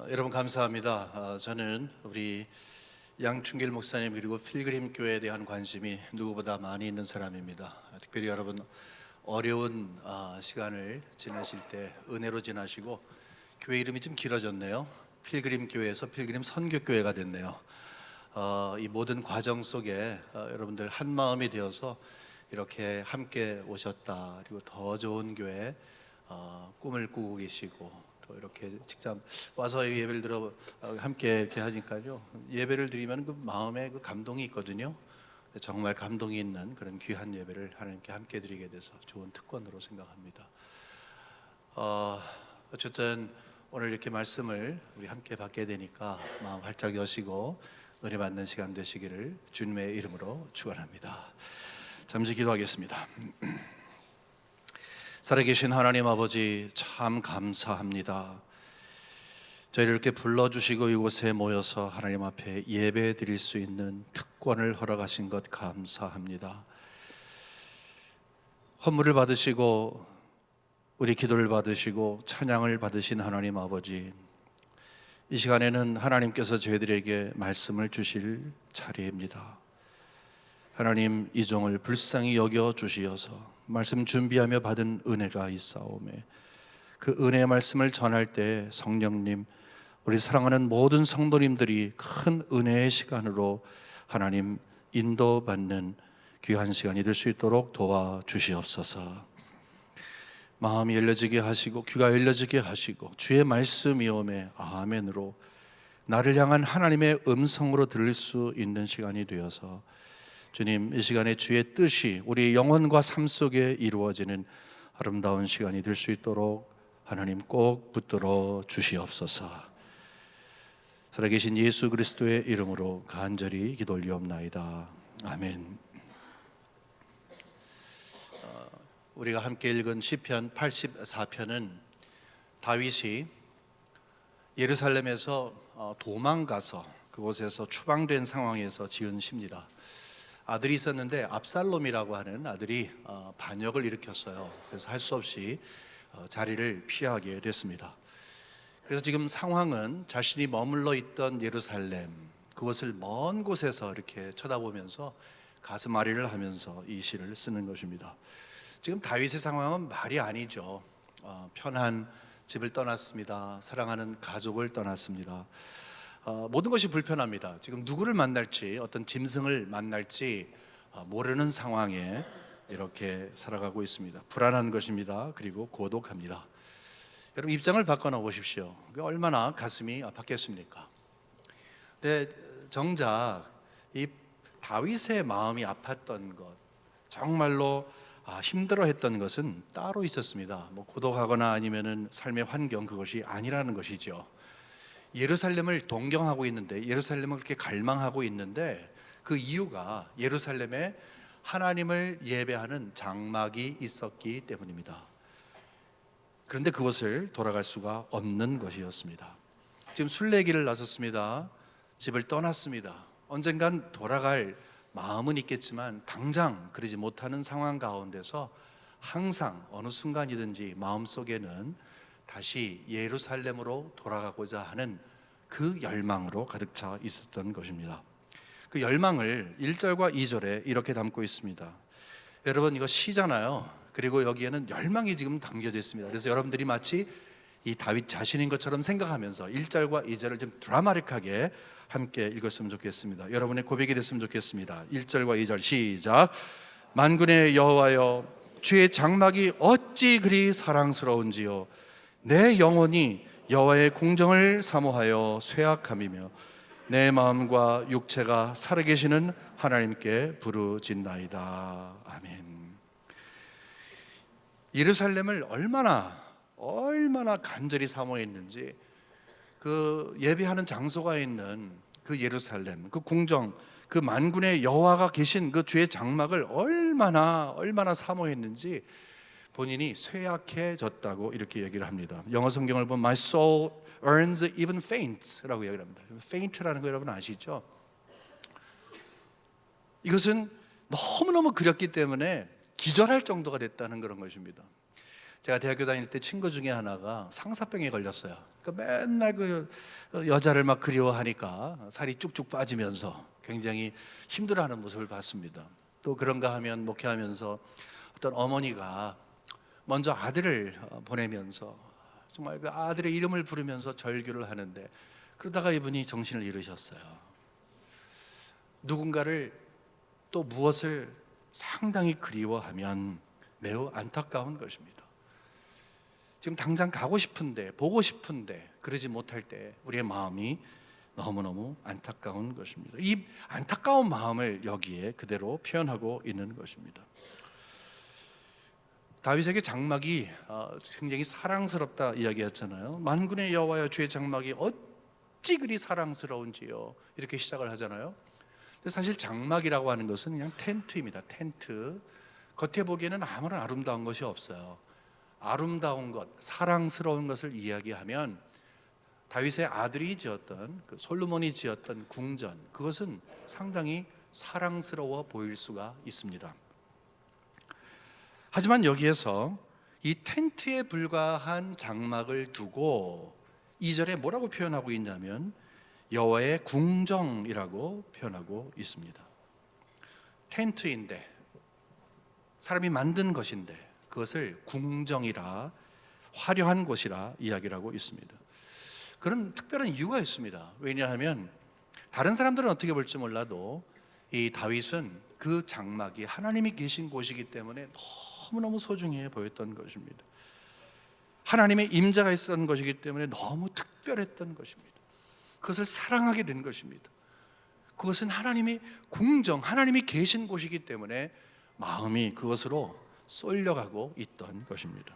여러분 감사합니다. 저는 우리 양충길 목사님 그리고 필그림 교회에 대한 관심이 누구보다 많이 있는 사람입니다. 특별히 여러분 어려운 시간을 지나실 때 은혜로 지나시고 교회 이름이 좀 길어졌네요. 필그림 교회에서 필그림 선교교회가 됐네요. 이 모든 과정 속에 여러분들 한 마음이 되어서 이렇게 함께 오셨다. 그리고 더 좋은 교회 꿈을 꾸고 계시고 또 이렇게 직접 와서 예배를 들어 함께 이렇게 하니까요, 예배를 드리면 그 마음에 그 감동이 있거든요. 정말 감동이 있는 그런 귀한 예배를 하나님께 함께 드리게 돼서 좋은 특권으로 생각합니다. 어쨌든 오늘 이렇게 말씀을 우리 함께 받게 되니까 마음 활짝 여시고 은혜 받는 시간 되시기를 주님의 이름으로 축원합니다. 잠시 기도하겠습니다. 살아계신 하나님 아버지, 참 감사합니다. 저희를 이렇게 불러주시고 이곳에 모여서 하나님 앞에 예배 드릴 수 있는 특권을 허락하신 것 감사합니다. 헌물을 받으시고 우리 기도를 받으시고 찬양을 받으신 하나님 아버지, 이 시간에는 하나님께서 저희들에게 말씀을 주실 차례입니다. 하나님, 이 종을 불쌍히 여겨 주시어서 말씀 준비하며 받은 은혜가 있사오매 그 은혜의 말씀을 전할 때 성령님, 우리 사랑하는 모든 성도님들이 큰 은혜의 시간으로 하나님 인도받는 귀한 시간이 될 수 있도록 도와주시옵소서. 마음이 열려지게 하시고 귀가 열려지게 하시고 주의 말씀이 오매 아멘으로 나를 향한 하나님의 음성으로 들릴 수 있는 시간이 되어서 주님, 이 시간에 주의 뜻이 우리 영혼과 삶 속에 이루어지는 아름다운 시간이 될 수 있도록 하나님 꼭 붙들어 주시옵소서. 살아계신 예수 그리스도의 이름으로 간절히 기도 올리옵나이다. 아멘. 우리가 함께 읽은 시편 84편은 다윗이 예루살렘에서 도망가서 그곳에서 추방된 상황에서 지은 시입니다. 아들이 있었는데 압살롬이라고 하는 아들이 반역을 일으켰어요. 그래서 할 수 없이 자리를 피하게 됐습니다. 그래서 지금 상황은 자신이 머물러 있던 예루살렘, 그것을 먼 곳에서 이렇게 쳐다보면서 가슴앓이를 하면서 이 시를 쓰는 것입니다. 지금 다윗의 상황은 말이 아니죠. 편한 집을 떠났습니다. 사랑하는 가족을 떠났습니다. 모든 것이 불편합니다. 지금 누구를 만날지, 어떤 짐승을 만날지 모르는 상황에 이렇게 살아가고 있습니다. 불안한 것입니다. 그리고 고독합니다. 여러분 입장을 바꿔 보십시오. 얼마나 가슴이 아팠겠습니까? 근데 정작 이 다윗의 마음이 아팠던 것, 정말로 힘들어했던 것은 따로 있었습니다. 고독하거나 아니면은 삶의 환경, 그것이 아니라는 것이죠. 예루살렘을 동경하고 있는데, 예루살렘을 그렇게 갈망하고 있는데, 그 이유가 예루살렘에 하나님을 예배하는 장막이 있었기 때문입니다. 그런데 그것을 돌아갈 수가 없는 것이었습니다. 지금 순례길을 나섰습니다. 집을 떠났습니다. 언젠간 돌아갈 마음은 있겠지만 당장 그러지 못하는 상황 가운데서 항상 어느 순간이든지 마음속에는 다시 예루살렘으로 돌아가고자 하는 그 열망으로 가득 차 있었던 것입니다. 그 열망을 1절과 2절에 이렇게 담고 있습니다. 여러분, 이거 시잖아요. 그리고 여기에는 열망이 지금 담겨져 있습니다. 그래서 여러분들이 마치 이 다윗 자신인 것처럼 생각하면서 1절과 2절을 좀 드라마틱하게 함께 읽었으면 좋겠습니다. 여러분의 고백이 됐으면 좋겠습니다. 1절과 2절 시작. 만군의 여호와여, 주의 장막이 어찌 그리 사랑스러운지요. 내 영혼이 여호와의 공정을 사모하여 쇠약함이며 내 마음과 육체가 살아계시는 하나님께 부르짖나이다. 아멘. 예루살렘을 얼마나 간절히 사모했는지, 그 예배하는 장소가 있는 그 예루살렘, 그 궁정, 그 만군의 여호와가 계신 그 주의 장막을 얼마나 사모했는지 본인이 쇠약해졌다고 이렇게 얘기를 합니다. 영어 성경을 보면 My soul earns even faints라고 얘기를 합니다. faint라는 거 여러분 아시죠? 이것은 너무너무 그렸기 때문에 기절할 정도가 됐다는 그런 것입니다. 제가 대학교 다닐 때 친구 중에 하나가 상사병에 걸렸어요. 그러니까 맨날 그 여자를 막 그리워하니까 살이 쭉쭉 빠지면서 굉장히 힘들어하는 모습을 봤습니다. 또 그런가 하면 목회하면서 어떤 어머니가 먼저 아들을 보내면서 정말 그 아들의 이름을 부르면서 절규를 하는데, 그러다가 이분이 정신을 잃으셨어요. 누군가를 또 무엇을 상당히 그리워하면 매우 안타까운 것입니다. 지금 당장 가고 싶은데, 보고 싶은데 그러지 못할 때 우리의 마음이 너무너무 안타까운 것입니다. 이 안타까운 마음을 여기에 그대로 표현하고 있는 것입니다. 다윗에게 장막이 굉장히 사랑스럽다 이야기했잖아요. 만군의 여호와여, 주의 장막이 어찌 그리 사랑스러운지요, 이렇게 시작을 하잖아요. 근데 사실 장막이라고 하는 것은 그냥 텐트입니다. 텐트. 겉에 보기에는 아무런 아름다운 것이 없어요. 아름다운 것, 사랑스러운 것을 이야기하면 다윗의 아들이 지었던, 솔로몬이 지었던 궁전, 그것은 상당히 사랑스러워 보일 수가 있습니다. 하지만 여기에서 이 텐트에 불과한 장막을 두고 2절에 뭐라고 표현하고 있냐면 여호와의 궁정이라고 표현하고 있습니다. 텐트인데, 사람이 만든 것인데 그것을 궁정이라, 화려한 곳이라 이야기를 하고 있습니다. 그런 특별한 이유가 있습니다. 왜냐하면 다른 사람들은 어떻게 볼지 몰라도 이 다윗은 그 장막이 하나님이 계신 곳이기 때문에 너무너무 소중해 보였던 것입니다. 하나님의 임재가 있었던 것이기 때문에 너무 특별했던 것입니다. 그것을 사랑하게 된 것입니다. 그것은 하나님이 궁정, 하나님이 계신 곳이기 때문에 마음이 그것으로 쏠려가고 있던 것입니다.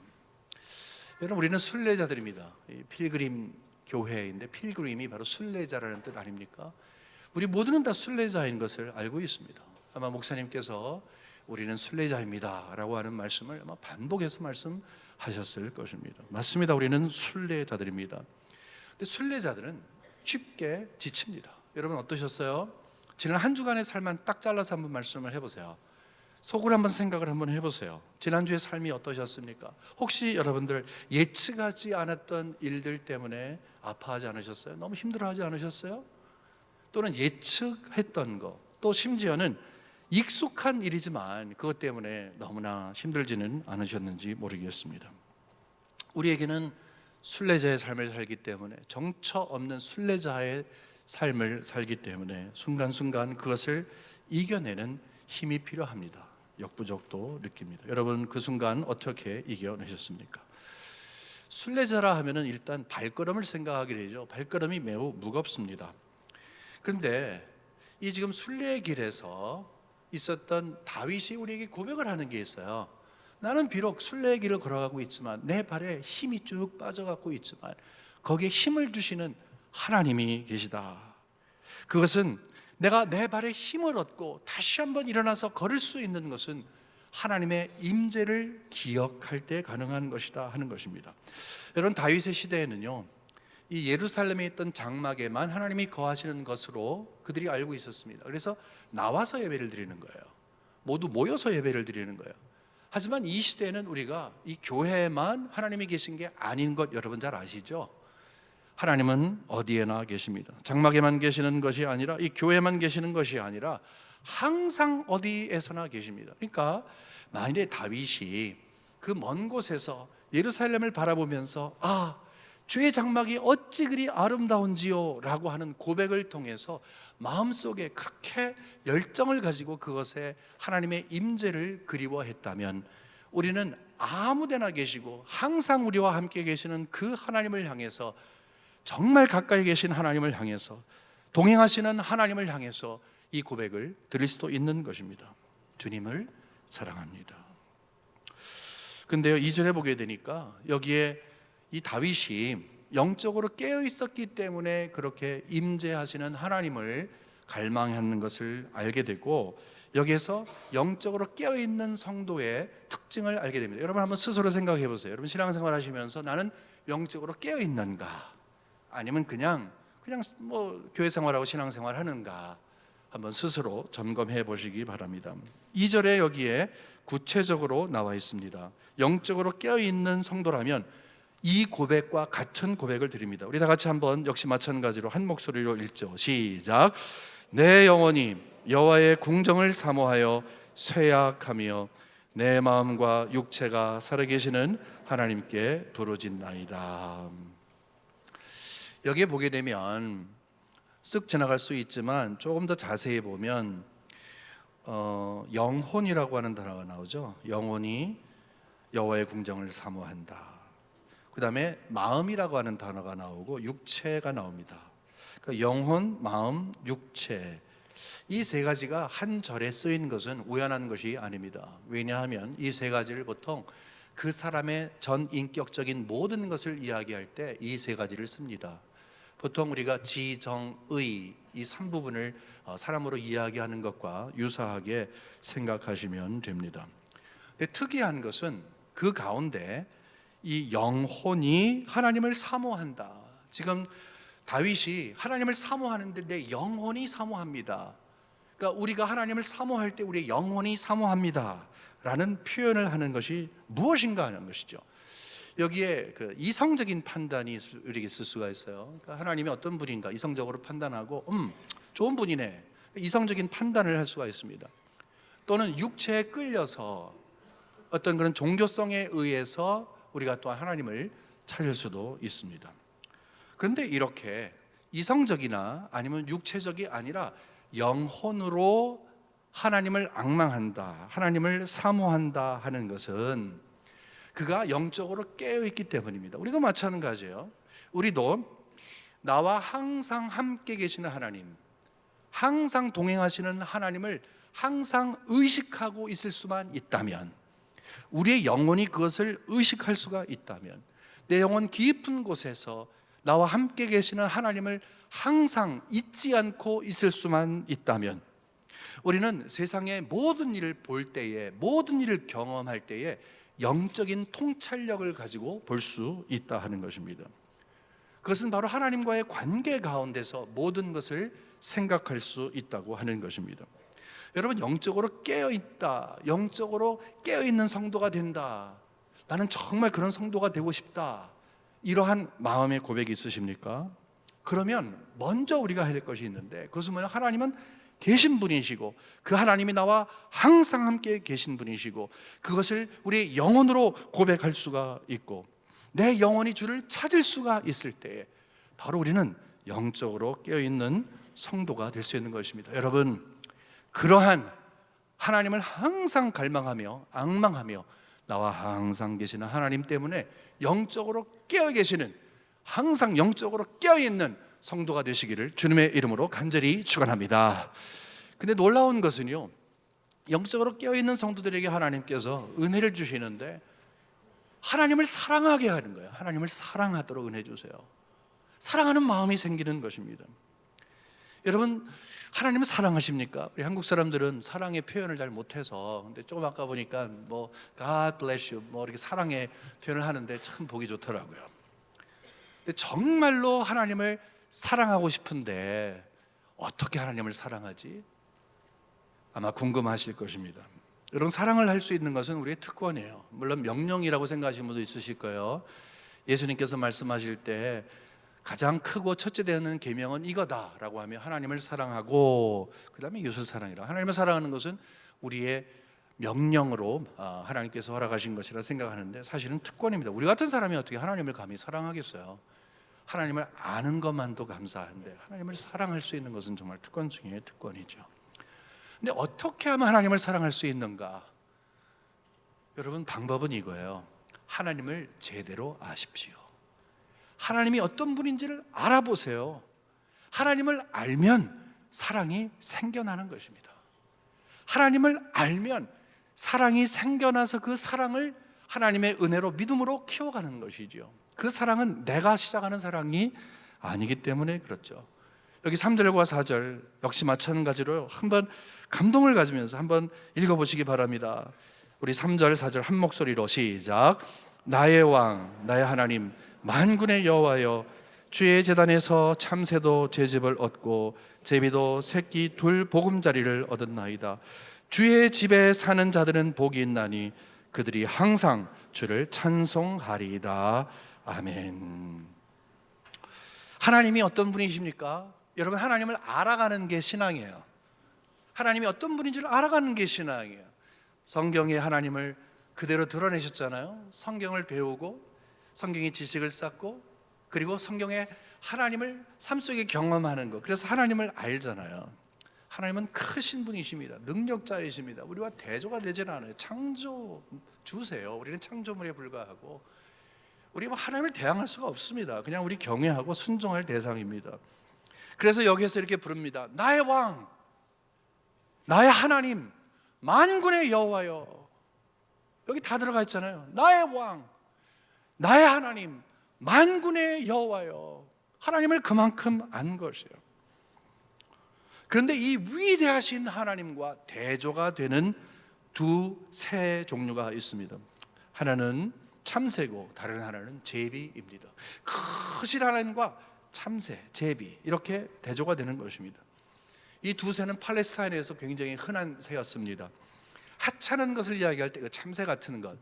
여러분, 우리는 순례자들입니다. 필그림 교회인데 필그림이 바로 순례자라는 뜻 아닙니까? 우리 모두는 다 순례자인 것을 알고 있습니다. 아마 목사님께서 우리는 순례자입니다 라고 하는 말씀을 아마 반복해서 말씀하셨을 것입니다. 맞습니다. 우리는 순례자들입니다. 근데 순례자들은 쉽게 지칩니다. 여러분 어떠셨어요? 지난 한 주간의 삶만 딱 잘라서 한번 말씀을 해보세요. 속으로 한번 생각을 한번 해보세요. 지난주의 삶이 어떠셨습니까? 혹시 여러분들 예측하지 않았던 일들 때문에 아파하지 않으셨어요? 너무 힘들어하지 않으셨어요? 또는 예측했던 것, 또 심지어는 익숙한 일이지만 그것 때문에 너무나 힘들지는 않으셨는지 모르겠습니다. 우리에게는 순례자의 삶을 살기 때문에, 정처 없는 순례자의 삶을 살기 때문에 순간순간 그것을 이겨내는 힘이 필요합니다. 역부족도 느낍니다. 여러분, 그 순간 어떻게 이겨내셨습니까? 순례자라 하면은 일단 발걸음을 생각하게 되죠. 발걸음이 매우 무겁습니다. 그런데 이 지금 순례의 길에서 있었던 다윗이 우리에게 고백을 하는 게 있어요. 나는 비록 순례의 길을 걸어가고 있지만, 내 발에 힘이 쭉 빠져가고 있지만 거기에 힘을 주시는 하나님이 계시다. 그것은 내가 내 발에 힘을 얻고 다시 한번 일어나서 걸을 수 있는 것은 하나님의 임재를 기억할 때 가능한 것이다 하는 것입니다. 여러분, 다윗의 시대에는요, 이 예루살렘에 있던 장막에만 하나님이 거하시는 것으로 그들이 알고 있었습니다. 그래서 나와서 예배를 드리는 거예요. 모두 모여서 예배를 드리는 거예요. 하지만 이 시대에는 우리가 이 교회에만 하나님이 계신 게 아닌 것 여러분 잘 아시죠? 하나님은 어디에나 계십니다. 장막에만 계시는 것이 아니라, 이 교회만 계시는 것이 아니라 항상 어디에서나 계십니다. 그러니까 만일에 다윗이 그 먼 곳에서 예루살렘을 바라보면서 주의 장막이 어찌 그리 아름다운지요 라고 하는 고백을 통해서 마음속에 그렇게 열정을 가지고 그것에 하나님의 임재를 그리워했다면, 우리는 아무데나 계시고 항상 우리와 함께 계시는 그 하나님을 향해서, 정말 가까이 계신 하나님을 향해서, 동행하시는 하나님을 향해서 이 고백을 드릴 수도 있는 것입니다. 주님을 사랑합니다. 근데요, 2절에 보게 되니까 여기에 이 다윗이 영적으로 깨어 있었기 때문에 그렇게 임재하시는 하나님을 갈망하는 것을 알게 되고, 여기에서 영적으로 깨어 있는 성도의 특징을 알게 됩니다. 여러분 한번 스스로 생각해 보세요. 여러분 신앙생활 하시면서 나는 영적으로 깨어 있는가, 아니면 그냥 뭐 교회 생활하고 신앙생활 하는가, 한번 스스로 점검해 보시기 바랍니다. 2절에 여기에 구체적으로 나와 있습니다. 영적으로 깨어있는 성도라면 이 고백과 같은 고백을 드립니다. 우리 다 같이 한번 역시 마찬가지로 한 목소리로 읽죠. 시작. 내 영혼이 여호와의 궁정을 사모하여 쇠약하며 내 마음과 육체가 살아계시는 하나님께 부르짖나이다. 여기에 보게 되면 쓱 지나갈 수 있지만 조금 더 자세히 보면 영혼이라고 하는 단어가 나오죠. 영혼이 여호와의 궁정을 사모한다. 그 다음에 마음이라고 하는 단어가 나오고 육체가 나옵니다. 그러니까 영혼, 마음, 육체, 이 세 가지가 한 절에 쓰인 것은 우연한 것이 아닙니다. 왜냐하면 이 세 가지를 보통 그 사람의 전 인격적인 모든 것을 이야기할 때 이 세 가지를 씁니다. 보통 우리가 지, 정, 의 이 3부분을 사람으로 이야기하는 것과 유사하게 생각하시면 됩니다. 근데 특이한 것은 그 가운데 이 영혼이 하나님을 사모한다. 지금 다윗이 하나님을 사모하는데 내 영혼이 사모합니다. 그러니까 우리가 하나님을 사모할 때 우리의 영혼이 사모합니다 라는 표현을 하는 것이 무엇인가 하는 것이죠. 여기에 그 이성적인 판단이 우리에게 있을 수가 있어요. 그러니까 하나님이 어떤 분인가 이성적으로 판단하고 좋은 분이네, 이성적인 판단을 할 수가 있습니다. 또는 육체에 끌려서 어떤 그런 종교성에 의해서 우리가 또 하나님을 찾을 수도 있습니다. 그런데 이렇게 이성적이나 아니면 육체적이 아니라 영혼으로 하나님을 앙망한다, 하나님을 사모한다 하는 것은 그가 영적으로 깨어있기 때문입니다. 우리도 마찬가지예요. 우리도 나와 항상 함께 계시는 하나님, 항상 동행하시는 하나님을 항상 의식하고 있을 수만 있다면, 우리의 영혼이 그것을 의식할 수가 있다면, 내 영혼 깊은 곳에서 나와 함께 계시는 하나님을 항상 잊지 않고 있을 수만 있다면, 우리는 세상의 모든 일을 볼 때에, 모든 일을 경험할 때에 영적인 통찰력을 가지고 볼 수 있다 하는 것입니다. 그것은 바로 하나님과의 관계 가운데서 모든 것을 생각할 수 있다고 하는 것입니다. 여러분, 영적으로 깨어있다, 영적으로 깨어있는 성도가 된다, 나는 정말 그런 성도가 되고 싶다, 이러한 마음의 고백이 있으십니까? 그러면 먼저 우리가 해야 될 것이 있는데, 그것은 뭐냐? 하나님은 계신 분이시고 그 하나님이 나와 항상 함께 계신 분이시고 그것을 우리의 영혼으로 고백할 수가 있고 내 영혼이 주를 찾을 수가 있을 때에 바로 우리는 영적으로 깨어있는 성도가 될 수 있는 것입니다. 여러분, 그러한 하나님을 항상 갈망하며 앙망하며 나와 항상 계시는 하나님 때문에 영적으로 깨어 계시는, 항상 영적으로 깨어있는 성도가 되시기를 주님의 이름으로 간절히 축원합니다. 근데 놀라운 것은요, 영적으로 깨어있는 성도들에게 하나님께서 은혜를 주시는데 하나님을 사랑하게 하는 거예요. 하나님을 사랑하도록 은혜 주세요. 사랑하는 마음이 생기는 것입니다. 여러분, 하나님을 사랑하십니까? 우리 한국 사람들은 사랑의 표현을 잘 못해서, 근데 조금 아까 보니까 뭐 God bless you 뭐 이렇게 사랑의 표현을 하는데 참 보기 좋더라고요. 근데 정말로 하나님을 사랑하고 싶은데 어떻게 하나님을 사랑하지? 아마 궁금하실 것입니다. 여러분, 사랑을 할 수 있는 것은 우리의 특권이에요. 물론 명령이라고 생각하시는 분도 있으실 거예요. 예수님께서 말씀하실 때 가장 크고 첫째 되는 계명은 이거다라고 하며 하나님을 사랑하고 그 다음에 이웃을 사랑이라. 하나님을 사랑하는 것은 우리의 명령으로 하나님께서 허락하신 것이라 생각하는데 사실은 특권입니다. 우리 같은 사람이 어떻게 하나님을 감히 사랑하겠어요? 하나님을 아는 것만도 감사한데 하나님을 사랑할 수 있는 것은 정말 특권 중에 특권이죠. 근데 어떻게 하면 하나님을 사랑할 수 있는가? 여러분, 방법은 이거예요. 하나님을 제대로 아십시오. 하나님이 어떤 분인지를 알아보세요. 하나님을 알면 사랑이 생겨나는 것입니다. 하나님을 알면 사랑이 생겨나서 그 사랑을 하나님의 은혜로 믿음으로 키워가는 것이죠. 그 사랑은 내가 시작하는 사랑이 아니기 때문에 그렇죠. 여기 3절과 4절 역시 마찬가지로 한번 감동을 가지면서 한번 읽어보시기 바랍니다. 우리 3절 4절 한 목소리로 시작. 나의 왕 나의 하나님 만군의 여호와여, 주의 제단에서 참새도 제 집을 얻고 제비도 새끼 둘 보금자리를 얻었나이다. 주의 집에 사는 자들은 복이 있나니 그들이 항상 주를 찬송하리이다. 아멘. 하나님이 어떤 분이십니까? 여러분, 하나님을 알아가는 게 신앙이에요. 하나님이 어떤 분인지를 알아가는 게 신앙이에요. 성경에 하나님을 그대로 드러내셨잖아요. 성경을 배우고 성경의 지식을 쌓고 그리고 성경에 하나님을 삶 속에 경험하는 것, 그래서 하나님을 알잖아요. 하나님은 크신 분이십니다. 능력자이십니다. 우리와 대조가 되질 않아요. 창조주세요. 우리는 창조물에 불과하고 우리 하나님을 대항할 수가 없습니다. 그냥 우리 경외하고 순종할 대상입니다. 그래서 여기에서 이렇게 부릅니다. 나의 왕, 나의 하나님, 만군의 여호와여. 여기 다 들어가 있잖아요. 나의 왕, 나의 하나님, 만군의 여호와여. 하나님을 그만큼 안 것이에요. 그런데 이 위대하신 하나님과 대조가 되는 새 종류가 있습니다. 하나는 참새고 다른 하나는 제비입니다. 크신 하나님과 참새, 제비, 이렇게 대조가 되는 것입니다. 이 두 새는 팔레스타인에서 굉장히 흔한 새였습니다. 하찮은 것을 이야기할 때 그 참새 같은 것,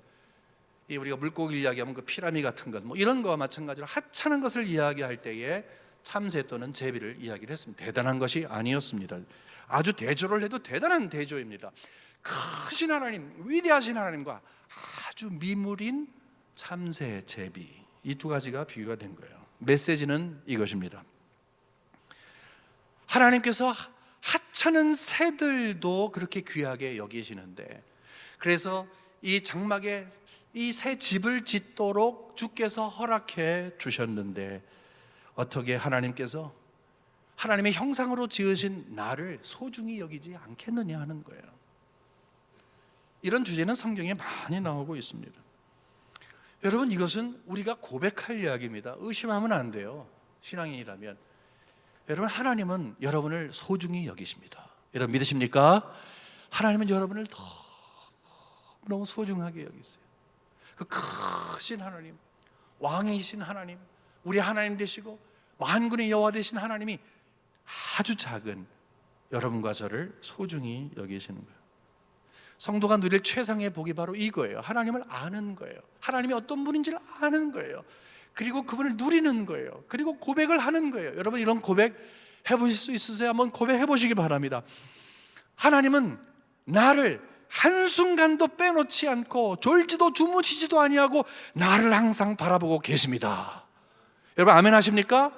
우리가 물고기를 이야기하면 그 피라미 같은 것, 이런 거와 마찬가지로 하찮은 것을 이야기할 때에 참새 또는 제비를 이야기를 했습니다. 대단한 것이 아니었습니다. 아주 대조를 해도 대단한 대조입니다. 크신 하나님, 위대하신 하나님과 아주 미물인 참새, 제비, 이 두 가지가 비교가 된 거예요. 메시지는 이것입니다. 하나님께서 하찮은 새들도 그렇게 귀하게 여기시는데, 그래서 이 장막에 이 새 집을 짓도록 주께서 허락해 주셨는데 어떻게 하나님께서 하나님의 형상으로 지으신 나를 소중히 여기지 않겠느냐 하는 거예요. 이런 주제는 성경에 많이 나오고 있습니다. 여러분, 이것은 우리가 고백할 이야기입니다. 의심하면 안 돼요. 신앙인이라면. 여러분, 하나님은 여러분을 소중히 여기십니다. 여러분 믿으십니까? 하나님은 여러분을 너무 소중하게 여기세요. 그 크신 하나님, 왕이신 하나님, 우리 하나님 되시고 만군의 여호와 되신 하나님이 아주 작은 여러분과 저를 소중히 여기시는 거예요. 성도가 누릴 최상의 복이 바로 이거예요. 하나님을 아는 거예요. 하나님이 어떤 분인지를 아는 거예요. 그리고 그분을 누리는 거예요. 그리고 고백을 하는 거예요. 여러분, 이런 고백 해보실 수 있으세요? 한번 고백해 보시기 바랍니다. 하나님은 나를 한순간도 빼놓지 않고 졸지도 주무시지도 아니하고 나를 항상 바라보고 계십니다. 여러분, 아멘 하십니까?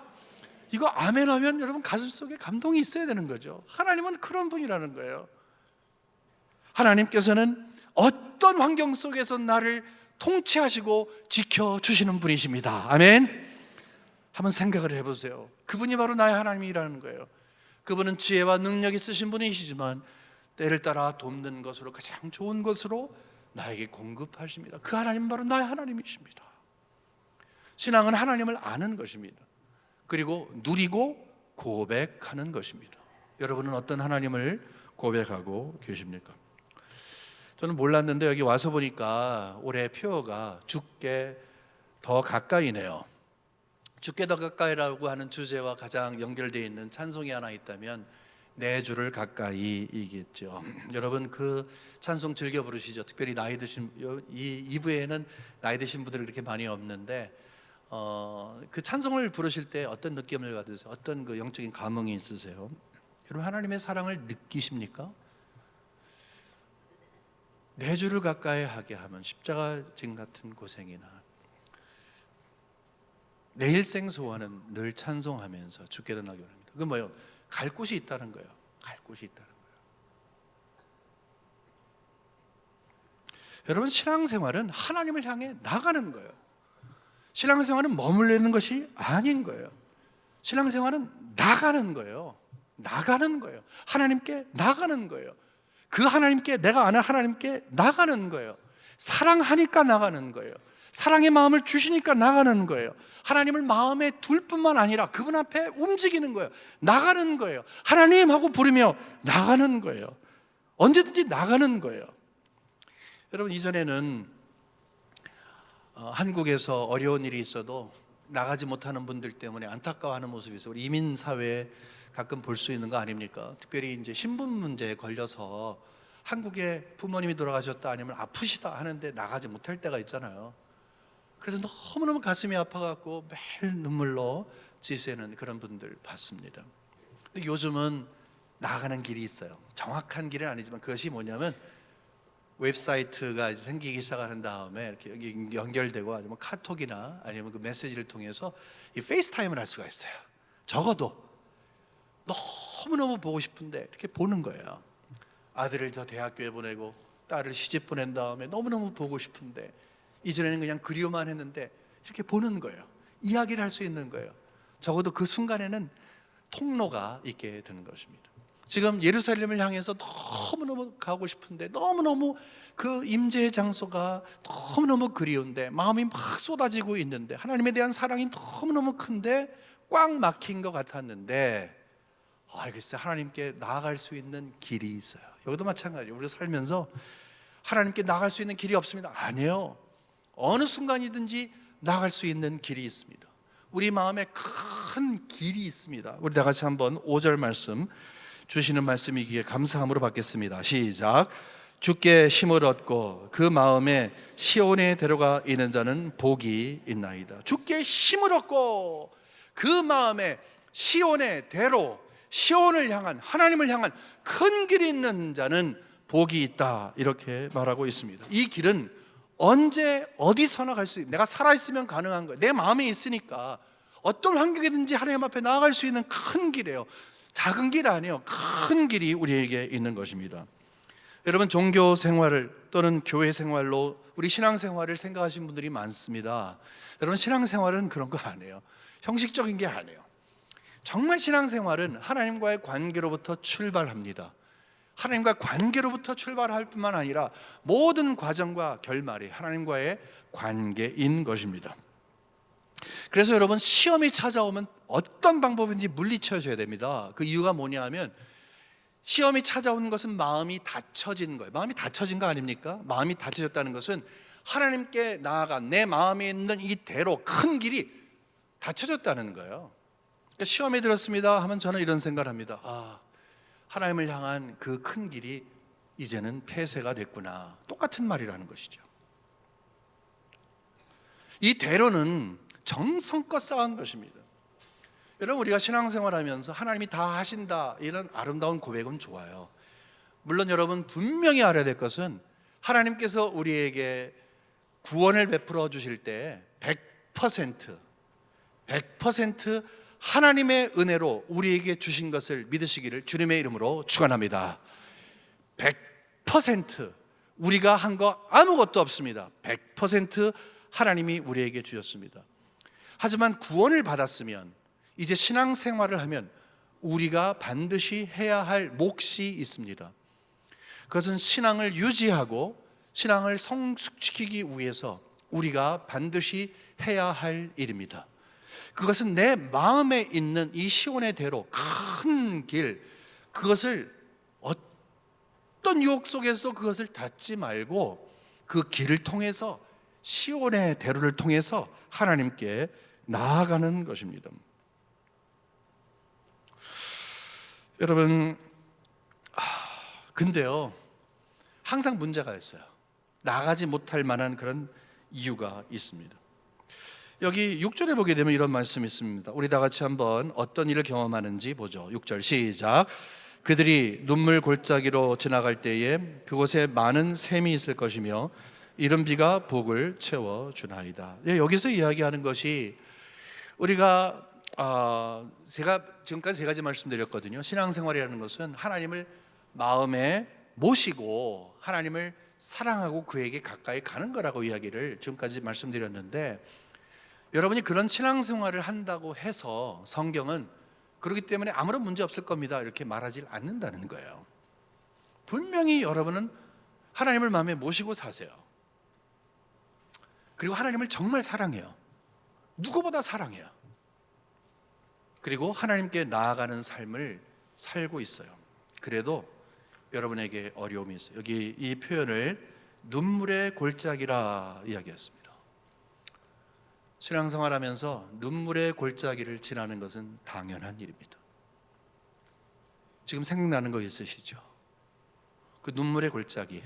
이거 아멘 하면 여러분 가슴속에 감동이 있어야 되는 거죠. 하나님은 그런 분이라는 거예요. 하나님께서는 어떤 환경 속에서 나를 통치하시고 지켜주시는 분이십니다. 아멘. 한번 생각을 해보세요. 그분이 바로 나의 하나님이라는 거예요. 그분은 지혜와 능력이 있으신 분이시지만 때를 따라 돕는 것으로 가장 좋은 것으로 나에게 공급하십니다. 그 하나님은 바로 나의 하나님이십니다. 신앙은 하나님을 아는 것입니다. 그리고 누리고 고백하는 것입니다. 여러분은 어떤 하나님을 고백하고 계십니까? 저는 몰랐는데 여기 와서 보니까 올해 표어가 주께 더 가까이네요. 주께 더 가까이라고 하는 주제와 가장 연결되어 있는 찬송이 하나 있다면 내 주를 가까이이겠죠. 여러분, 그 찬송 즐겨 부르시죠? 특별히 나이 드신, 이 2부에는 나이 드신 분들이 그렇게 많이 없는데 그 찬송을 부르실 때 어떤 느낌을 받으세요? 어떤 그 영적인 감흥이 있으세요? 여러분, 하나님의 사랑을 느끼십니까? 내 주를 가까이 하게 하면 십자가 진 같은 고생이나 내 일생 소원은 늘 찬송하면서 주께 드나게 합니다. 그건 뭐예요? 갈 곳이 있다는 거예요. 갈 곳이 있다는 거예요. 여러분, 신앙생활은 하나님을 향해 나가는 거예요. 신앙생활은 머물르는 것이 아닌 거예요. 신앙생활은 나가는 거예요. 나가는 거예요. 하나님께 나가는 거예요. 그 하나님께, 내가 아는 하나님께 나가는 거예요. 사랑하니까 나가는 거예요. 사랑의 마음을 주시니까 나가는 거예요. 하나님을 마음에 둘 뿐만 아니라 그분 앞에 움직이는 거예요. 나가는 거예요. 하나님 하고 부르며 나가는 거예요. 언제든지 나가는 거예요. 여러분, 이전에는 한국에서 어려운 일이 있어도 나가지 못하는 분들 때문에 안타까워하는 모습이 있어요. 우리 이민사회에 가끔 볼 수 있는 거 아닙니까? 특별히 이제 신분 문제에 걸려서 한국에 부모님이 돌아가셨다 아니면 아프시다 하는데 나가지 못할 때가 있잖아요. 그래서 너무너무 가슴이 아파갖고 매일 눈물로 지새는 그런 분들 봤습니다. 근데 요즘은 나아가는 길이 있어요. 정확한 길은 아니지만 그것이 뭐냐면 웹사이트가 생기기 시작하는 다음에 이렇게 여기 연결되고 아니면 카톡이나 아니면 그 메시지를 통해서 이 페이스타임을 할 수가 있어요. 적어도 너무너무 보고 싶은데 이렇게 보는 거예요. 아들을 저 대학교에 보내고 딸을 시집 보낸 다음에 너무너무 보고 싶은데 이전에는 그냥 그리워만 했는데 이렇게 보는 거예요. 이야기를 할 수 있는 거예요. 적어도 그 순간에는 통로가 있게 되는 것입니다. 지금 예루살렘을 향해서 너무너무 가고 싶은데 너무너무 그 임재의 장소가 너무너무 그리운데 마음이 막 쏟아지고 있는데 하나님에 대한 사랑이 너무너무 큰데 꽉 막힌 것 같았는데 글쎄 하나님께 나아갈 수 있는 길이 있어요. 여기도 마찬가지예요. 우리가 살면서 하나님께 나아갈 수 있는 길이 없습니다. 아니에요. 어느 순간이든지 나아갈 수 있는 길이 있습니다. 우리 마음에 큰 길이 있습니다. 우리 다 같이 한번 5절 말씀 주시는 말씀이기에 감사함으로 받겠습니다. 시작. 주께 힘을 얻고 그 마음에 시온에 데려가 있는 자는 복이 있나이다. 주께 힘을 얻고 그 마음에 시온의 대로 시온을 향한 하나님을 향한 큰 길이 있는 자는 복이 있다 이렇게 말하고 있습니다. 이 길은 언제 어디서나 갈 수 있는, 내가 살아있으면 가능한 거예요. 내 마음에 있으니까 어떤 환경이든지 하나님 앞에 나아갈 수 있는 큰 길이에요. 작은 길 아니에요. 큰 길이 우리에게 있는 것입니다. 여러분 종교 생활을 또는 교회 생활로 우리 신앙생활을 생각하시는 분들이 많습니다. 여러분 신앙생활은 그런 거 아니에요. 형식적인 게 아니에요. 정말 신앙생활은 하나님과의 관계로부터 출발합니다. 하나님과 관계로부터 출발할 뿐만 아니라 모든 과정과 결말이 하나님과의 관계인 것입니다. 그래서 여러분 시험이 찾아오면 어떤 방법인지 물리쳐줘야 됩니다. 그 이유가 뭐냐 하면 시험이 찾아오는 것은 마음이 닫혀진 거예요. 마음이 닫혀진 거 아닙니까? 마음이 닫혀졌다는 것은 하나님께 나아간 내 마음에 있는 이 대로 큰 길이 닫혀졌다는 거예요. 그러니까 시험에 들었습니다 하면 저는 이런 생각을 합니다. 하나님을 향한 그 큰 길이 이제는 폐쇄가 됐구나. 똑같은 말이라는 것이죠. 이 대로는 정성껏 쌓은 것입니다. 여러분 우리가 신앙생활하면서 하나님이 다 하신다 이런 아름다운 고백은 좋아요. 물론 여러분 분명히 알아야 될 것은 하나님께서 우리에게 구원을 베풀어 주실 때 100% 하나님의 은혜로 우리에게 주신 것을 믿으시기를 주님의 이름으로 축원합니다. 100% 우리가 한 거 아무것도 없습니다. 100% 하나님이 우리에게 주셨습니다. 하지만 구원을 받았으면 이제 신앙생활을 하면 우리가 반드시 해야 할 몫이 있습니다. 그것은 신앙을 유지하고 신앙을 성숙시키기 위해서 우리가 반드시 해야 할 일입니다. 그것은 내 마음에 있는 이 시온의 대로 큰 길, 그것을 어떤 유혹 속에서 그것을 닫지 말고 그 길을 통해서 시온의 대로를 통해서 하나님께 나아가는 것입니다. 여러분, 근데요 항상 문제가 있어요. 나가지 못할 만한 그런 이유가 있습니다. 여기 6절에 보게 되면 이런 말씀이 있습니다. 우리 다 같이 한번 어떤 일을 경험하는지 보죠. 6절 시작. 그들이 눈물 골짜기로 지나갈 때에 그곳에 많은 샘이 있을 것이며 이른 비가 복을 채워주나이다. 여기서 이야기하는 것이 우리가 제가 지금까지 세 가지 말씀드렸거든요. 신앙생활이라는 것은 하나님을 마음에 모시고 하나님을 사랑하고 그에게 가까이 가는 거라고 이야기를 지금까지 말씀드렸는데, 여러분이 그런 신앙생활을 한다고 해서 성경은 그렇기 때문에 아무런 문제 없을 겁니다 이렇게 말하지 않는다는 거예요. 분명히 여러분은 하나님을 마음에 모시고 사세요. 그리고 하나님을 정말 사랑해요. 누구보다 사랑해요. 그리고 하나님께 나아가는 삶을 살고 있어요. 그래도 여러분에게 어려움이 있어요. 여기 이 표현을 눈물의 골짜기라 이야기했습니다. 신앙생활하면서 눈물의 골짜기를 지나는 것은 당연한 일입니다. 지금 생각나는 거 있으시죠? 그 눈물의 골짜기,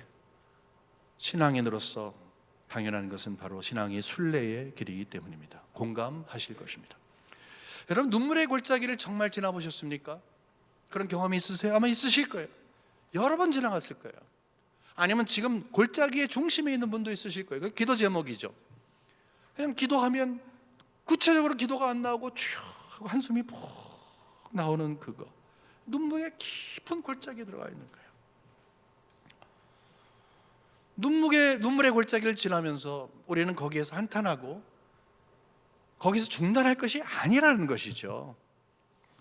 신앙인으로서 당연한 것은 바로 신앙이 순례의 길이기 때문입니다. 공감하실 것입니다. 여러분, 눈물의 골짜기를 정말 지나보셨습니까? 그런 경험이 있으세요? 아마 있으실 거예요. 여러 번 지나갔을 거예요. 아니면 지금 골짜기의 중심에 있는 분도 있으실 거예요. 그 기도 제목이죠. 그냥 기도하면 구체적으로 기도가 안 나오고 쭉 하고 한숨이 푹 나오는 그거, 눈물의 깊은 골짜기에 들어가 있는 거예요. 눈물의 골짜기를 지나면서 우리는 거기에서 한탄하고 거기서 중단할 것이 아니라는 것이죠.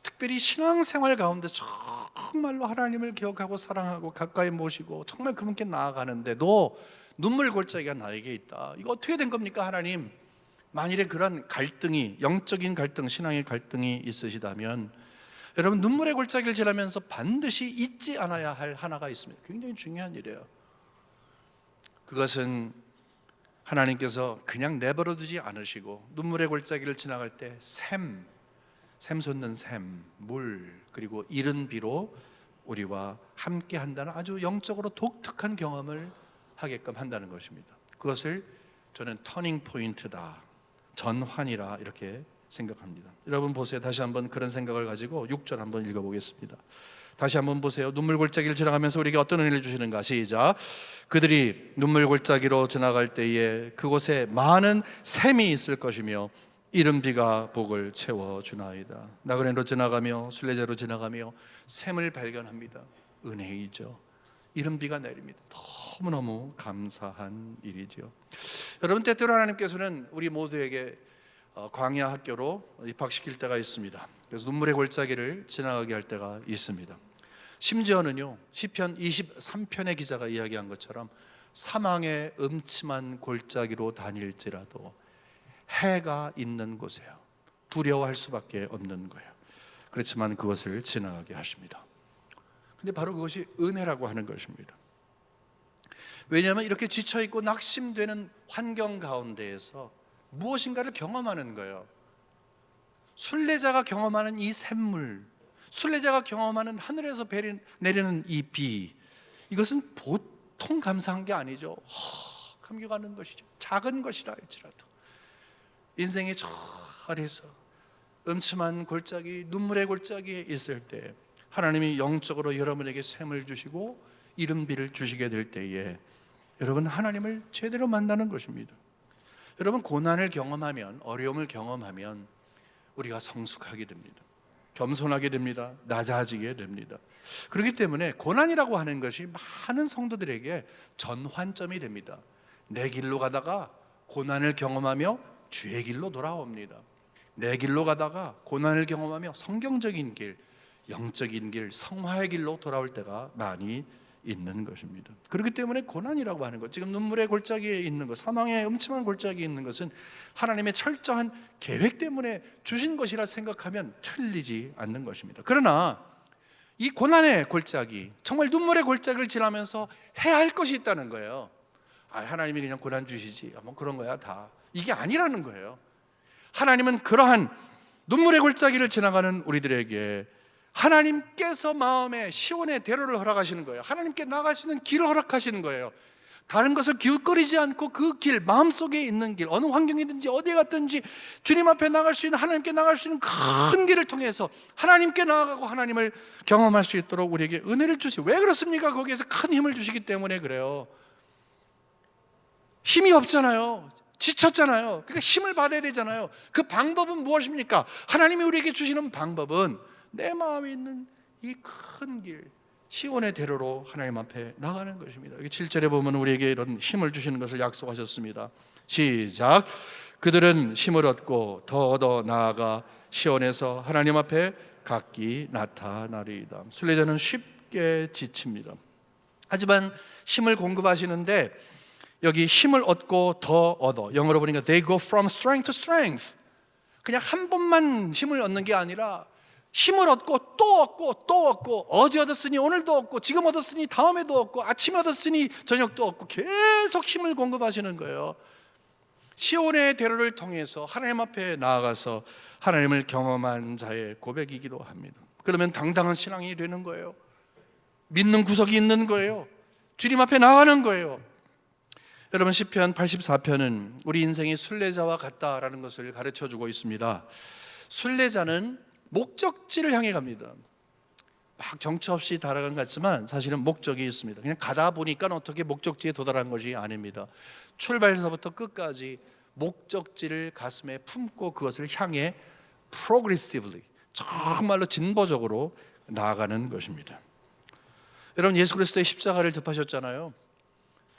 특별히 신앙생활 가운데 정말로 하나님을 기억하고 사랑하고 가까이 모시고 정말 그분께 나아가는데도 눈물 골짜기가 나에게 있다. 이거 어떻게 된 겁니까, 하나님? 만일에 그런 갈등이, 영적인 갈등, 신앙의 갈등이 있으시다면 여러분, 눈물의 골짜기를 지나면서 반드시 잊지 않아야 할 하나가 있습니다. 굉장히 중요한 일이에요. 그것은 하나님께서 그냥 내버려 두지 않으시고 눈물의 골짜기를 지나갈 때 샘 솟는 샘, 물, 그리고 이른 비로 우리와 함께 한다는 아주 영적으로 독특한 경험을 하게끔 한다는 것입니다. 그것을 저는 터닝 포인트다, 전환이라 이렇게 생각합니다. 여러분 보세요. 다시 한번 그런 생각을 가지고 6절 한번 읽어보겠습니다. 다시 한번 보세요. 눈물 골짜기를 지나가면서 우리에게 어떤 은혜를 주시는가. 시작. 그들이 눈물 골짜기로 지나갈 때에 그곳에 많은 샘이 있을 것이며 이른 비가 복을 채워주나이다. 나그네로 지나가며 순례자로 지나가며 샘을 발견합니다. 은혜이죠. 이른 비가 내립니다. 너무너무 감사한 일이죠. 여러분, 때때로 하나님께서는 우리 모두에게 광야 학교로 입학시킬 때가 있습니다. 그래서 눈물의 골짜기를 지나가게 할 때가 있습니다. 심지어는요, 시편 23편의 기자가 이야기한 것처럼 사망의 음침한 골짜기로 다닐지라도 해가 있는 곳에요. 두려워할 수밖에 없는 거예요. 그렇지만 그것을 지나가게 하십니다. 근데 바로 그것이 은혜라고 하는 것입니다. 왜냐하면 이렇게 지쳐있고 낙심되는 환경 가운데에서 무엇인가를 경험하는 거예요. 순례자가 경험하는 이 샘물, 순례자가 경험하는 하늘에서 내리는 이 비, 이것은 보통 감사한 게 아니죠. 감격하는 것이죠. 작은 것이라 할지라도 인생의 저 아래서 음침한 골짜기, 눈물의 골짜기에 있을 때 하나님이 영적으로 여러분에게 샘을 주시고 이른 비를 주시게 될 때에 여러분, 하나님을 제대로 만나는 것입니다. 여러분, 고난을 경험하면, 어려움을 경험하면 우리가 성숙하게 됩니다. 겸손하게 됩니다. 낮아지게 됩니다. 그렇기 때문에 고난이라고 하는 것이 많은 성도들에게 전환점이 됩니다. 내 길로 가다가 고난을 경험하며 주의 길로 돌아옵니다. 내 길로 가다가 고난을 경험하며 성경적인 길, 영적인 길, 성화의 길로 돌아올 때가 많이 있는 것입니다. 그렇기 때문에 고난이라고 하는 것, 지금 눈물의 골짜기에 있는 것, 사망의 음침한 골짜기에 있는 것은 하나님의 철저한 계획 때문에 주신 것이라 생각하면 틀리지 않는 것입니다. 그러나 이 고난의 골짜기, 정말 눈물의 골짜기를 지나면서 해야 할 것이 있다는 거예요. 하나님이 그냥 고난 주시지, 뭐 그런 거야 다, 이게 아니라는 거예요. 하나님은 그러한 눈물의 골짜기를 지나가는 우리들에게 하나님께서 마음에 시온의 대로를 허락하시는 거예요. 하나님께 나아갈 수 있는 길을 허락하시는 거예요. 다른 것을 기웃거리지 않고 그 길, 마음속에 있는 길, 어느 환경이든지 어디에 갔든지 주님 앞에 나갈 수 있는, 하나님께 나갈 수 있는 큰 길을 통해서 하나님께 나아가고 하나님을 경험할 수 있도록 우리에게 은혜를 주세요. 왜 그렇습니까? 거기에서 큰 힘을 주시기 때문에 그래요. 힘이 없잖아요. 지쳤잖아요. 그러니까 힘을 받아야 되잖아요. 그 방법은 무엇입니까? 하나님이 우리에게 주시는 방법은 내 마음에 있는 이 큰 길, 시온의 대로로 하나님 앞에 나가는 것입니다. 7절에 보면 우리에게 이런 힘을 주시는 것을 약속하셨습니다. 시작. 그들은 힘을 얻고 더 얻어 나아가 시온에서 하나님 앞에 각기 나타나리이다. 순례자는 쉽게 지칩니다. 하지만 힘을 공급하시는데 여기 힘을 얻고 더 얻어, 영어로 보니까 they go from strength to strength. 그냥 한 번만 힘을 얻는 게 아니라 힘을 얻고 또 얻고 또 얻고, 어제 얻었으니 오늘도 얻고, 지금 얻었으니 다음에도 얻고, 아침에 얻었으니 저녁도 얻고, 계속 힘을 공급하시는 거예요. 시온의 대로를 통해서 하나님 앞에 나아가서 하나님을 경험한 자의 고백이기도 합니다. 그러면 당당한 신앙이 되는 거예요. 믿는 구석이 있는 거예요. 주님 앞에 나가는 거예요. 여러분, 시편 84편은 우리 인생이 순례자와 같다라는 것을 가르쳐주고 있습니다. 순례자는 목적지를 향해 갑니다. 막 정처 없이 달아간 것 같지만 사실은 목적이 있습니다. 그냥 가다 보니까 어떻게 목적지에 도달한 것이 아닙니다. 출발서부터 끝까지 목적지를 가슴에 품고 그것을 향해 progressively, 정말로 진보적으로 나아가는 것입니다. 여러분, 예수 그리스도의 십자가를 접하셨잖아요.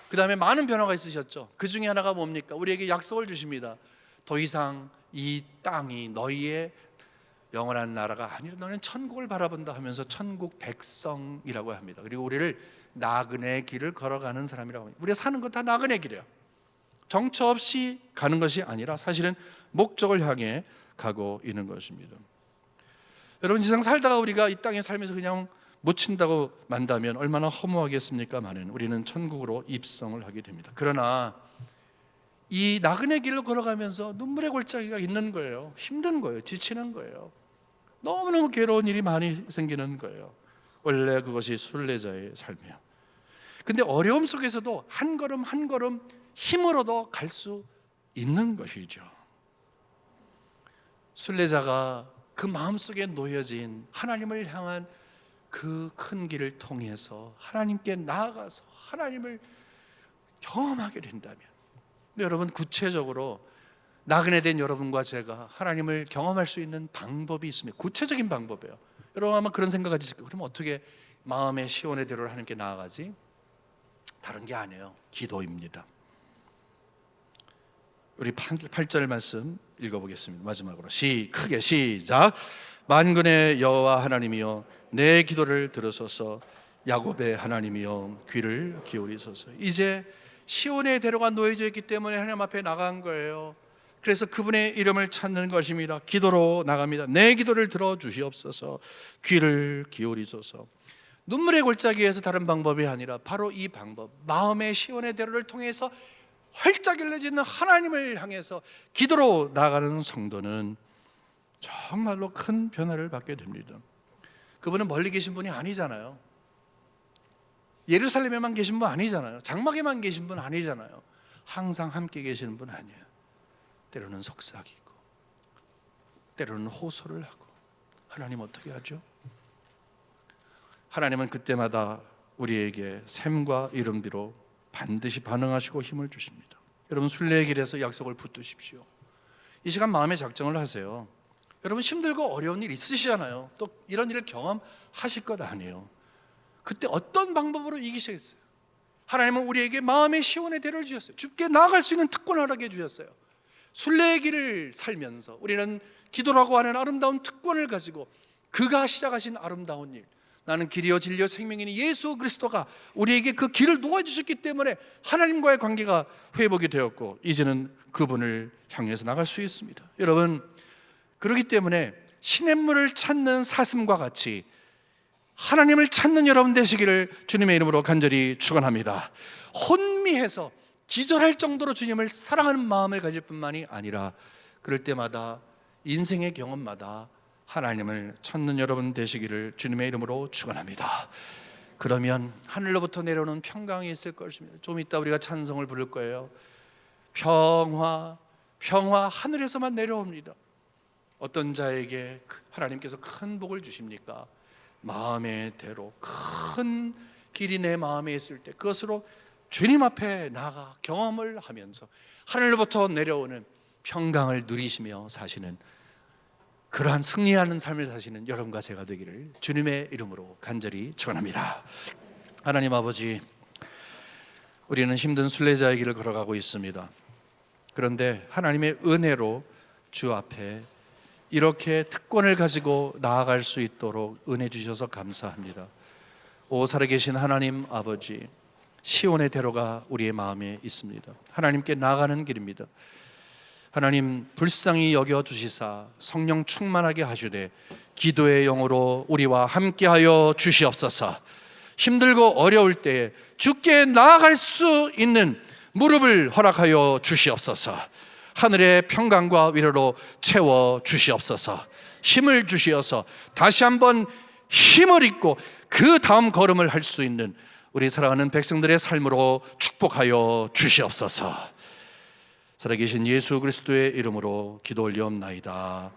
그 다음에 많은 변화가 있으셨죠. 그 중에 하나가 뭡니까? 우리에게 약속을 주십니다. 더 이상 이 땅이 너희의 영원한 나라가 아니라 너는 천국을 바라본다 하면서 천국 백성이라고 합니다. 그리고 우리를 나그네 길을 걸어가는 사람이라고 합니다. 우리가 사는 것 다 나그네 길이에요. 정처 없이 가는 것이 아니라 사실은 목적을 향해 가고 있는 것입니다. 여러분, 세상 살다가 우리가 이 땅에 살면서 그냥 묻힌다고 만다면 얼마나 허무하겠습니까마는 우리는 천국으로 입성을 하게 됩니다. 그러나 이 나그네 길을 걸어가면서 눈물의 골짜기가 있는 거예요. 힘든 거예요. 지치는 거예요. 너무너무 괴로운 일이 많이 생기는 거예요. 원래 그것이 순례자의 삶이에요. 근데 어려움 속에서도 한 걸음 한 걸음 힘으로도 갈 수 있는 것이죠. 순례자가 그 마음속에 놓여진 하나님을 향한 그 큰 길을 통해서 하나님께 나아가서 하나님을 경험하게 된다면, 여러분, 구체적으로 나그네 된 여러분과 제가 하나님을 경험할 수 있는 방법이 있습니다. 구체적인 방법이에요. 여러분 아마 그런 생각 가지실 거예요. 그럼 어떻게 마음의 시온의 대로를 하나님께 나아가지? 다른 게 아니에요. 기도입니다. 우리 8절 말씀 읽어보겠습니다. 마지막으로 크게 시작. 만군의 여호와 하나님이여, 내 기도를 들으소서. 야곱의 하나님이여, 귀를 기울이소서. 이제 시온의 대로가 놓여져 있기 때문에 하나님 앞에 나간 거예요. 그래서 그분의 이름을 찾는 것입니다. 기도로 나갑니다. 내 기도를 들어주시옵소서. 귀를 기울이소서. 눈물의 골짜기에서 다른 방법이 아니라 바로 이 방법, 마음의 시온의 대로를 통해서 활짝 열려지는 하나님을 향해서 기도로 나아가는 성도는 정말로 큰 변화를 받게 됩니다. 그분은 멀리 계신 분이 아니잖아요. 예루살렘에만 계신 분 아니잖아요. 장막에만 계신 분 아니잖아요. 항상 함께 계시는 분 아니에요. 때로는 속삭이고 때로는 호소를 하고. 하나님 어떻게 하죠? 하나님은 그때마다 우리에게 샘과 이른비로 반드시 반응하시고 힘을 주십니다. 여러분, 순례의 길에서 약속을 붙드십시오. 이 시간 마음의 작정을 하세요. 여러분, 힘들고 어려운 일 있으시잖아요. 또 이런 일을 경험하실 것 아니에요. 그때 어떤 방법으로 이기시겠어요? 하나님은 우리에게 마음의 시온의 대로를 주셨어요. 주께 나아갈 수 있는 특권을 하게 주셨어요. 순례의 길을 살면서 우리는 기도라고 하는 아름다운 특권을 가지고 그가 시작하신 아름다운 일, 나는 길이요 진리요 생명이니 예수 그리스도가 우리에게 그 길을 놓아주셨기 때문에 하나님과의 관계가 회복이 되었고 이제는 그분을 향해서 나갈 수 있습니다. 여러분, 그렇기 때문에 시냇물을 찾는 사슴과 같이 하나님을 찾는 여러분 되시기를 주님의 이름으로 간절히 축원합니다. 혼미해서 기절할 정도로 주님을 사랑하는 마음을 가질 뿐만이 아니라 그럴 때마다 인생의 경험마다 하나님을 찾는 여러분 되시기를 주님의 이름으로 축원합니다. 그러면 하늘로부터 내려오는 평강이 있을 것입니다. 좀 이따 우리가 찬송을 부를 거예요. 평화, 평화 하늘에서만 내려옵니다. 어떤 자에게 하나님께서 큰 복을 주십니까? 마음의 대로 큰 길이 내 마음에 있을 때 그것으로 주님 앞에 나가 경험을 하면서 하늘로부터 내려오는 평강을 누리시며 사시는 그러한 승리하는 삶을 사시는 여러분과 제가 되기를 주님의 이름으로 간절히 축원합니다. 하나님 아버지, 우리는 힘든 순례자의 길을 걸어가고 있습니다. 그런데 하나님의 은혜로 주 앞에 이렇게 특권을 가지고 나아갈 수 있도록 은혜 주셔서 감사합니다. 오 살아계신 하나님 아버지, 시온의 대로가 우리의 마음에 있습니다. 하나님께 나아가는 길입니다. 하나님 불쌍히 여겨주시사 성령 충만하게 하시되 기도의 영으로 우리와 함께하여 주시옵소서. 힘들고 어려울 때에 주께 나아갈 수 있는 무릎을 허락하여 주시옵소서. 하늘의 평강과 위로로 채워 주시옵소서. 힘을 주시어서 다시 한번 힘을 입고 그 다음 걸음을 할 수 있는 우리 사랑하는 백성들의 삶으로 축복하여 주시옵소서. 살아계신 예수 그리스도의 이름으로 기도 올리옵나이다.